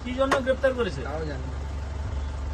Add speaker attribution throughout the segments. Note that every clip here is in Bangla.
Speaker 1: কি জন্য গ্রেফতার করেছে?
Speaker 2: তাও জানি না।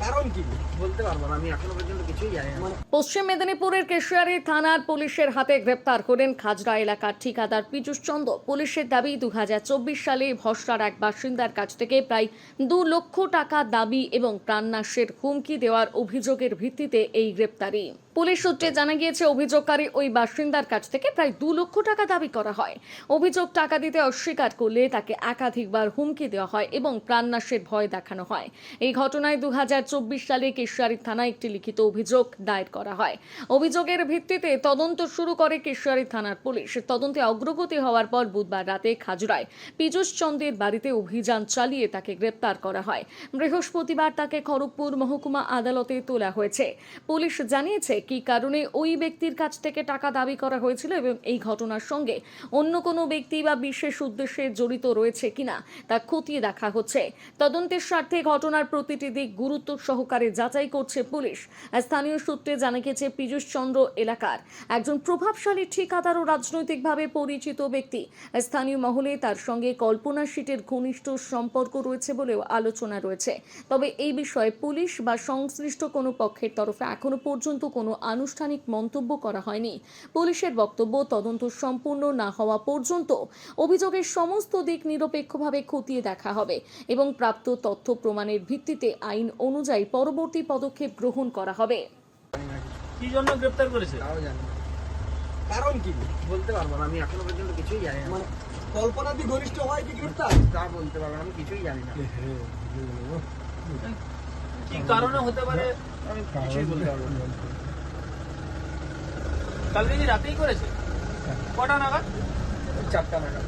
Speaker 2: কারণ কি বলতে পারবো না, আমি এখনো পর্যন্ত কিছুই জানি না।
Speaker 3: পশ্চিম মেদিনীপুরের কেশিয়ারি থানার পুলিশের হাতে গ্রেপ্তার করেন খাজরা এলাকার ঠিকাদার পীযূষ চন্দ্র। পুলিশের দাবি 2024 সালে ভসরার এক বাসিন্দার কাছ থেকে প্রায় 2 লক্ষ টাকা দাবি এবং প্রাণনাশের হুমকি দেওয়ার অভিযোগের ভিত্তিতে এই গ্রেপ্তারি। পুলিশ সূত্রে জানা গিয়েছে, অভিযোগকারী ওই বাসিন্দার কাছ থেকে প্রায় 2 লক্ষ টাকা দাবি করা হয়। অভিযোগ টাকা দিতে অস্বীকার করলে তাকে একাধিকবার হুমকি দেওয়া হয় এবং প্রাণনাশের ভয় দেখানো হয়। এই ঘটনায় 2024 সালে কেশিয়ারি থানায় একটি লিখিত অভিযোগ দায়ের করা হয়। অভিযোগের ভিত্তিতে তদন্ত শুরু করে কেশিয়ারি থানার পুলিশ। তদন্তে অগ্রগতি হওয়ার পর বুধবার রাতে খাজরায় পীযূষ চন্দ্রের বাড়িতে অভিযান চালিয়ে তাকে গ্রেপ্তার করা হয়। বৃহস্পতিবার তাকে খড়গপুর মহকুমা আদালতে তোলা হয়েছে। পুলিশ জানিয়েছে কি কারণে ওই ব্যক্তির কাছ থেকে টাকা দাবি করা হয়েছিল এবং এই ঘটনার সঙ্গে অন্য কোনো ব্যক্তি বা বিশেষ উদ্দেশ্যে জড়িত রয়েছে কিনা তা খতিয়ে দেখা হচ্ছে। তদন্তের স্বার্থে ঘটনার প্রতিটি দিক গুরুত্ব সহকারে যাচাই করছে পুলিশ। স্থানীয় সূত্রে জানা গেছে, পীযূষ চন্দ্র এলাকার একজন প্রভাবশালী ঠিকাদার ও রাজনৈতিকভাবে পরিচিত ব্যক্তি। স্থানীয় মহলে তার সঙ্গে কল্পনা শীটের ঘনিষ্ঠ সম্পর্ক রয়েছে বলেও আলোচনা রয়েছে। তবে এই বিষয়ে পুলিশ বা সংশ্লিষ্ট কোনো পক্ষের তরফে এখনো পর্যন্ত কোনো আনুষ্ঠানিক মন্তব্য করা হয়নি। পুলিশের বক্তব্য, তদন্ত সম্পূর্ণ না হওয়া পর্যন্ত অভিযোগের সমস্ত দিক নিরপেক্ষভাবে খতিয়ে দেখা হবে এবং প্রাপ্ত তথ্য প্রমাণের ভিত্তিতে আইন অনুযায়ী পরবর্তী পদক্ষেপ গ্রহণ করা হবে।
Speaker 1: কি জন্য গ্রেফতার করেছে?
Speaker 2: তাও জানি না। কারণ কি বলতে পারবো না, আমি এখনো পর্যন্ত কিছুই জানি না। কল্পনা দি ঘনিষ্ঠ হয় কি গ্রেফতার তা বলতে পারবো না, আমি কিছুই জানি না।
Speaker 1: কি কারণে হতে পারে
Speaker 2: আমি কিছুই বলতে পারবো না।
Speaker 1: কালকে কি রাতেই করেছে? কটা নাগাদ?
Speaker 2: 4টা নাগাদ।